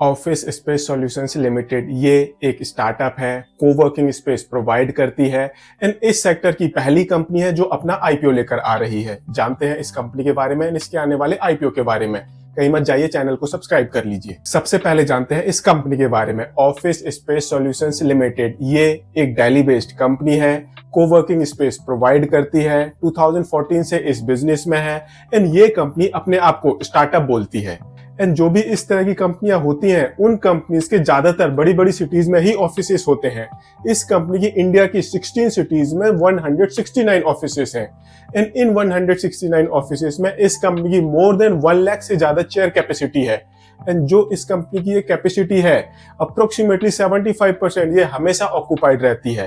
Office space solutions limited ये एक startup है, कोवर्किंग स्पेस प्रोवाइड करती है एंड इस सेक्टर की पहली कंपनी है जो अपना आईपीओ लेकर आ रही है। जानते हैं इस कंपनी के बारे में एंड इसके आने वाले आईपीओ के बारे में। कहीं मत जाइए, चैनल को सब्सक्राइब कर लीजिए। सबसे पहले जानते हैं इस कंपनी के बारे में। ऑफिस स्पेस सॉल्यूशंस लिमिटेड ये एक दिल्ली बेस्ड कंपनी है, कोवर्किंग स्पेस प्रोवाइड करती है, 2014 से इस बिजनेस में है एंड ये कंपनी अपने आप को स्टार्टअप बोलती है। एंड जो भी इस तरह की कंपनियां होती हैं उन कंपनीज के ज्यादातर बड़ी बड़ी सिटीज में ही ऑफिसेस होते हैं। इस कंपनी की इंडिया की 16 सिटीज में 169 ऑफिसेस हैं एंड इन 169 ऑफिसेस में इस कंपनी की मोर देन 1 लाख से ज्यादा चेयर कैपेसिटी है। एंड जो इस कंपनी की ये कैपेसिटी है अप्रोक्सीमेटली 75% ये हमेशा ऑक्युपाइड रहती है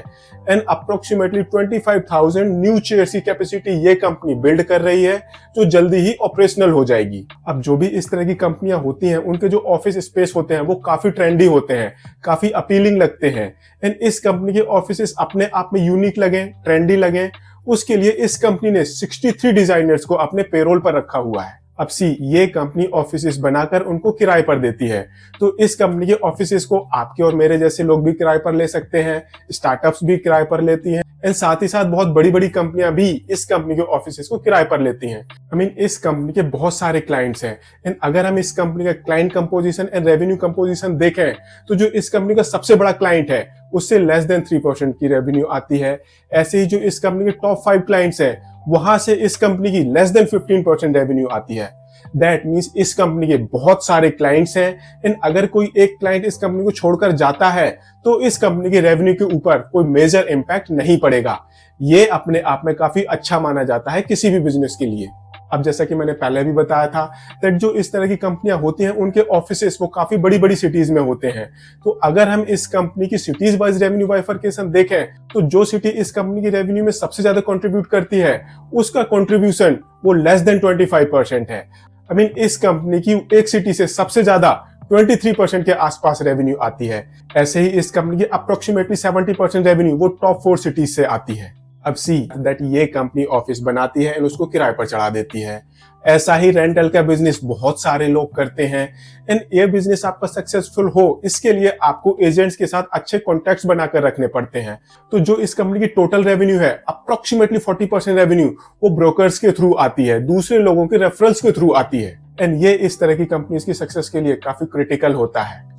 एंड अप्रोक्सीमेटली 25,000 न्यू चेयर्स की कैपेसिटी ये कंपनी बिल्ड कर रही है जो जल्दी ही ऑपरेशनल हो जाएगी। अब जो भी इस तरह की कंपनियां होती हैं उनके जो ऑफिस स्पेस होते हैं वो काफी ट्रेंडी होते हैं, काफी अपीलिंग लगते हैं एंड इस कंपनी के ऑफिसेस अपने आप में यूनिक लगे, ट्रेंडी लगे, उसके लिए इस कंपनी ने 63 डिजाइनर्स को अपने पेरोल पर रखा हुआ है। अब ये कंपनी ऑफिसेस बनाकर उनको किराए पर देती है, तो इस कंपनी के ऑफिसेस को आपके और मेरे जैसे लोग भी किराए पर ले सकते हैं, स्टार्टअप्स भी किराए पर लेती हैं एंड साथ ही साथ बहुत बड़ी बड़ी कंपनियां भी इस कंपनी के ऑफिसेस को किराए पर लेती हैं। इस कंपनी के बहुत सारे क्लाइंट्स हैं एंड अगर हम इस कंपनी का client composition and revenue composition देखें तो जो इस कंपनी का सबसे बड़ा क्लाइंट है उससे लेस देन 3% की रेवेन्यू आती है। ऐसे ही जो इस कंपनी के टॉप 5 क्लाइंट्स हैं वहां से इस कंपनी की लेस देन 15% रेवेन्यू आती है। दैट मीन्स इस कंपनी के बहुत सारे क्लाइंट्स हैं एंड अगर कोई एक क्लाइंट इस कंपनी को छोड़कर जाता है तो इस कंपनी के रेवेन्यू के ऊपर कोई मेजर इंपैक्ट नहीं पड़ेगा। ये अपने आप में काफी अच्छा माना जाता है किसी भी बिजनेस के लिए। अब जैसा कि मैंने पहले भी बताया था दैट जो इस तरह की कंपनियां होती हैं उनके ऑफिसेस वो काफी बड़ी बड़ी सिटीज में होते हैं। तो अगर हम इस कंपनी की सिटीज वाइज रेवेन्यू बाइफरकेशन देखें तो जो सिटी इस कंपनी की रेवेन्यू में सबसे ज्यादा कंट्रीब्यूट करती है उसका कंट्रीब्यूशन वो लेस देन 25% है। इस कंपनी की एक सिटी से सबसे ज्यादा 23% के आसपास रेवेन्यू आती है। ऐसे ही इस कंपनी की अप्रोक्सीमेटली 70% रेवेन्यू वो टॉप 4 सिटीज से आती है। अब दैट ये कंपनी ऑफिस बनाती है एंड उसको किराए पर चढ़ा देती है। ऐसा ही रेंटल का बिजनेस बहुत सारे लोग करते हैं एंड ये बिजनेस आपका सक्सेसफुल हो इसके लिए आपको एजेंट्स के साथ अच्छे कॉन्टैक्ट्स बनाकर रखने पड़ते हैं। तो जो इस कंपनी की टोटल रेवेन्यू है अप्रोक्सीमेटली 40% रेवेन्यू वो ब्रोकर्स के थ्रू आती है, दूसरे लोगों के रेफरल्स के थ्रू आती है एंड ये इस तरह की कंपनीज की सक्सेस के लिए काफी क्रिटिकल होता है।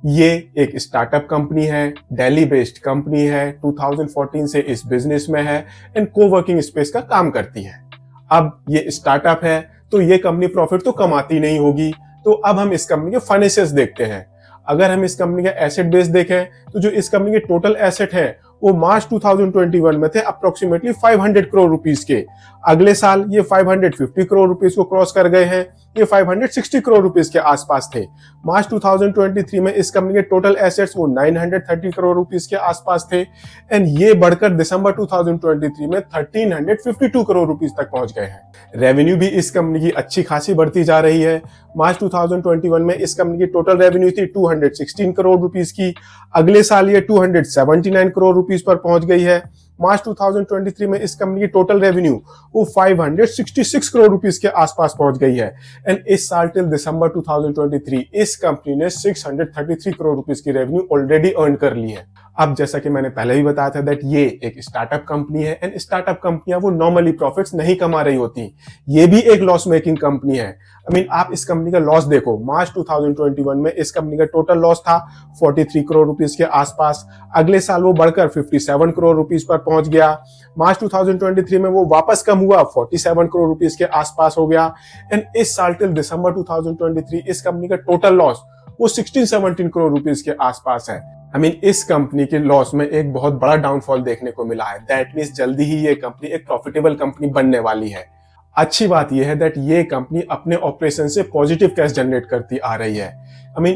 ये एक स्टार्टअप कंपनी है, दिल्ली बेस्ड कंपनी है, 2014 से इस बिजनेस में है एंड कोवर्किंग स्पेस का काम करती है। अब ये स्टार्टअप है तो ये कंपनी प्रॉफिट तो कमाती नहीं होगी। तो अब हम इस कंपनी के फाइनेंशियल्स देखते हैं। अगर हम इस कंपनी का एसेट बेस देखें तो जो इस कंपनी के टोटल एसेट है वो मार्च 2021 में थे अप्रोक्सीमेटली 500 करोड़ रुपीस के। अगले साल ये 550 करोड़ रुपीस को क्रॉस कर गए हैं, ये 560 करोड़ रुपीस के आसपास थे। मार्च 2023 में इस कंपनी के टोटल एसेट्स वो 930 करोड़ रुपीस के आसपास थे एंड ये बढ़कर दिसंबर 2023 में 1352 करोड़ रुपीस तक पहुंच गए हैं। रेवेन्यू भी इस कंपनी की अच्छी खासी बढ़ती जा रही है। मार्च 2021 में इस कंपनी की टोटल रेवेन्यू थी 216 करोड़ रुपीस की, अगले साल ये 279 करोड़ रुपीस पर पहुंच गई है। मार्च 2023 में इस कंपनी की टोटल रेवेन्यू वो 566 करोड़ रुपीस के आसपास पहुंच गई है एंड इस साल टिल दिसंबर 2023 इस कंपनी ने 633 करोड़ रुपीस की रेवेन्यू ऑलरेडी अर्न कर ली है। अब जैसा कि मैंने पहले भी बताया था दैट ये एक स्टार्टअप कंपनी है एंड स्टार्टअप कंपनियां वो नॉर्मली प्रॉफिट्स नहीं कमा रही होती। ये भी एक लॉस मेकिंग कंपनी है। आप इस कंपनी का लॉस देखो, मार्च 2021 में इस कंपनी का टोटल लॉस था 43 करोड़ रुपीस के आसपास, अगले साल वो बढ़कर 57 करोड़ रुपीस पर पहुंच गया। मार्च 2023 में वो वापस कम हुआ 47 करोड़ रुपीस के आसपास हो गया एंड इस साल टिल दिसंबर 2023 इस कंपनी का टोटल लॉस वो 16-17 करोड़ रुपीस के आसपास है। इस कंपनी के लॉस में एक बहुत बड़ा डाउनफॉल देखने को मिला है। दैट मीन्स जल्दी ही ये कंपनी एक प्रॉफिटेबल कंपनी बनने वाली है। अच्छी बात यह है दैट ये कंपनी अपने ऑपरेशन से पॉजिटिव कैश जनरेट करती आ रही है।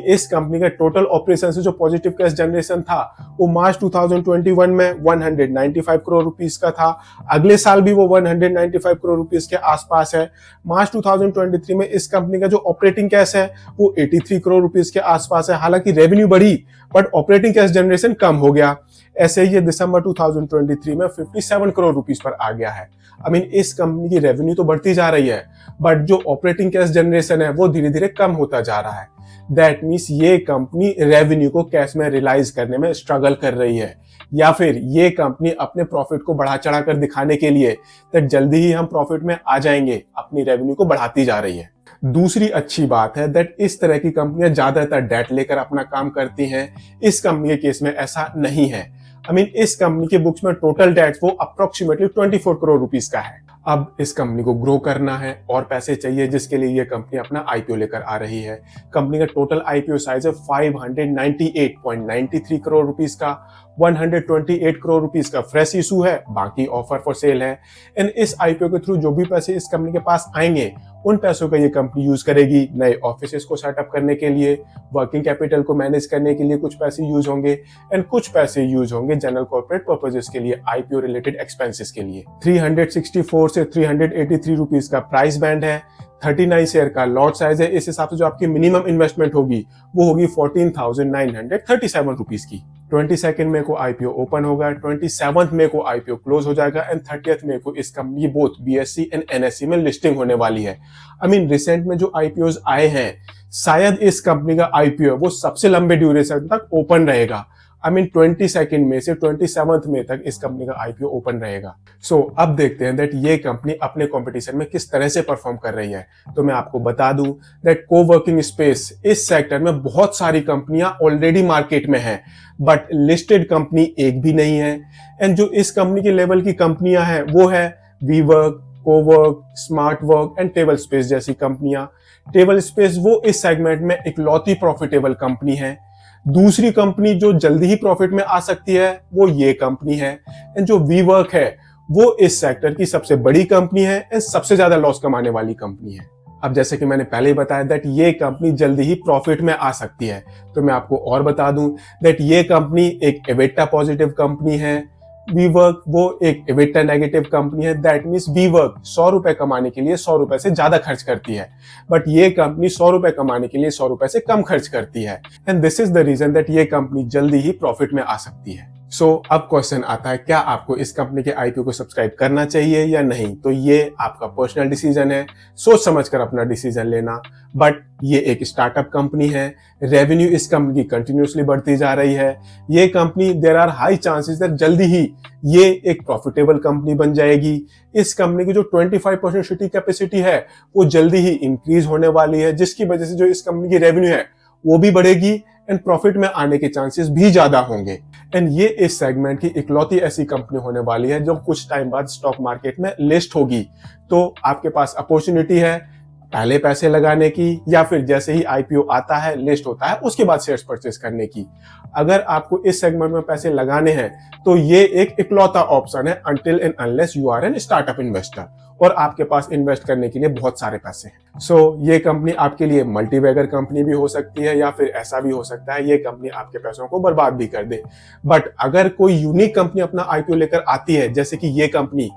इस कंपनी का टोटल ऑपरेशन से जो पॉजिटिव कैश जनरेशन था वो मार्च 2021 में 195 करोड़ रुपीस का था, अगले साल भी वो 195 करोड़ रुपीस के आसपास है। मार्च 2023 में इस कंपनी का जो ऑपरेटिंग कैश है वो 83 करोड़ रुपीस के आसपास है। हालांकि रेवेन्यू बढ़ी बट ऑपरेटिंग कैश जनरेशन कम हो गया ऐसे ही ये दिसंबर 2023 में 57 करोड़ रुपीस पर आ गया है। आई मीन इस कंपनी की रेवेन्यू तो बढ़ती जा रही है, बट जो ऑपरेटिंग कैश जनरेशन है वो धीरे धीरे कम होता जा रहा है। दैट मीन्स ये कंपनी रेवेन्यू को कैश में रियलाइज करने में स्ट्रगल कर रही है, या फिर ये कंपनी अपने प्रॉफिट को बढ़ा चढ़ा कर दिखाने के लिए तक जल्दी ही हम प्रॉफिट में आ जाएंगे, अपनी रेवेन्यू को बढ़ाती जा रही है। दूसरी अच्छी बात है दैट इस तरह की कंपनियां ज्यादातर डेट लेकर अपना काम करती हैं। इस कंपनी के केस में ऐसा नहीं है। आई मीन इस कंपनी के बुक्स में टोटल डेट वो अप्रोक्सीमेटली 24 करोड़ रुपीस का है। अब इस कंपनी को ग्रो करना है और पैसे चाहिए, जिसके लिए ये कंपनी अपना आईपीओ लेकर आ रही है। कंपनी का टोटल आईपीओ साइज है 598.93 करोड़ रुपीस का। 128 करोड़ रुपीस का फ्रेश इशू है, बाकी ऑफर फॉर सेल है। एंड इस आईपीओ के थ्रू जो भी पैसे इस कंपनी के पास आएंगे उन पैसों का ये कंपनी यूज करेगी नए ऑफिसेस को सेटअप करने के लिए, वर्किंग कैपिटल को मैनेज करने के लिए कुछ पैसे यूज होंगे, एंड कुछ पैसे यूज होंगे जनरल कॉर्पोरेट पर्पसेस के लिए, आईपीओ रिलेटेड एक्सपेंसेस के लिए। 364 से 383 रुपीस का प्राइस बैंड है। 39 शेयर का लॉट साइज है। इस हिसाब से जो आपकी मिनिमम इन्वेस्टमेंट होगी वो होगी 14,937 रुपीस की। 22 मई को आईपीओ ओपन होगा, 27 मई को आईपीओ क्लोज हो जाएगा, एंड 30 मई को इस कंपनी की बोथ बीएससी एंड एनएससी में लिस्टिंग होने वाली है। आई मीन रिसेंट में जो आईपीओज आए हैं, शायद इस कंपनी का आईपीओ वो सबसे लंबे ड्यूरेशन तक ओपन रहेगा। आई मीन 22 मई से 27 मई तक इस कंपनी का आईपीओ ओपन रहेगा। सो अब देखते हैं दैट ये कंपनी अपने कंपटीशन में किस तरह से परफॉर्म कर रही है। तो मैं आपको बता दूं दैट कोवर्किंग स्पेस इस सेक्टर में बहुत सारी कंपनियां ऑलरेडी मार्केट में हैं, बट लिस्टेड कंपनी एक भी नहीं है। एंड जो इस कंपनी के लेवल की कंपनियां हैं वो है WeWork, Cowork, smart work and table space जैसी कंपनियां। टेबल स्पेस वो इस सेगमेंट में इकलौती प्रॉफिटेबल कंपनी है। दूसरी कंपनी जो जल्दी ही प्रॉफिट में आ सकती है वो ये कंपनी है। एंड जो वीवर्क है वो इस सेक्टर की सबसे बड़ी कंपनी है एंड सबसे ज्यादा लॉस कमाने वाली कंपनी है। अब जैसे कि मैंने पहले ही बताया दैट ये कंपनी जल्दी ही प्रॉफिट में आ सकती है, तो मैं आपको और बता दूं दैट ये कंपनी एक एबिटा पॉजिटिव कंपनी है। वीवर्क वो एक एबिटा नेगेटिव कंपनी है। दैट मीन्स वीवर्क 100 रुपए कमाने के लिए 100 रुपए से ज्यादा खर्च करती है, बट ये कंपनी 100 रुपए कमाने के लिए 100 रुपए से कम खर्च करती है। And this is the reason that ये कंपनी जल्दी ही प्रॉफिट में आ सकती है। सो अब क्वेश्चन आता है, क्या आपको इस कंपनी के आईपीओ को सब्सक्राइब करना चाहिए या नहीं? तो ये आपका पर्सनल डिसीजन है, सोच समझकर अपना डिसीजन लेना। बट ये एक स्टार्टअप कंपनी है, रेवेन्यू इस कंपनी की कंटिन्यूसली बढ़ती जा रही है। ये company there are high chances that जल्दी ही ये एक प्रॉफिटेबल कंपनी बन जाएगी। इस कंपनी की जो 25% सिटी कैपेसिटी है वो जल्दी ही इंक्रीज होने वाली है, जिसकी वजह से जो इस कंपनी की रेवेन्यू है वो भी बढ़ेगी एंड प्रॉफिट में आने के चांसेस भी ज्यादा होंगे। एंड ये इस सेगमेंट की इकलौती ऐसी कंपनी होने वाली है जो कुछ टाइम बाद स्टॉक मार्केट में लिस्ट होगी। तो आपके पास अपॉर्चुनिटी है पहले पैसे लगाने की, या फिर जैसे ही आईपीओ आता है, लिस्ट होता है, उसके बाद शेयर्स परचेस करने की। अगर आपको इस सेगमेंट में पैसे लगाने हैं तो ये एक इकलौता ऑप्शन है until and unless you are an startup investor और आपके पास इन्वेस्ट करने के लिए बहुत सारे पैसे हैं। सो ये कंपनी आपके लिए मल्टीबैगर कंपनी भी हो सकती है, या फिर ऐसा भी हो सकता है ये कंपनी आपके पैसों को बर्बाद भी कर दे। बट अगर कोई यूनिक कंपनी अपना आईपीओ लेकर आती है जैसे कि ये कंपनी,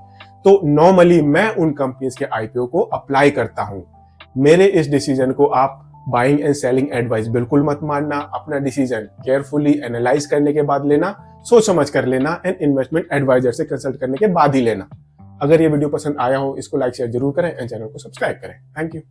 तो नॉर्मली मैं उन कंपनीज के आईपीओ को अप्लाई करता हूं। मेरे इस डिसीजन को आप बाइंग एंड सेलिंग एडवाइस बिल्कुल मत मानना। अपना डिसीजन केयरफुली एनालाइज करने के बाद लेना, सोच समझ कर लेना एंड इन्वेस्टमेंट एडवाइजर से कंसल्ट करने के बाद ही लेना। अगर ये वीडियो पसंद आया हो इसको लाइक शेयर जरूर करें एंड चैनल को सब्सक्राइब करें। Thank you.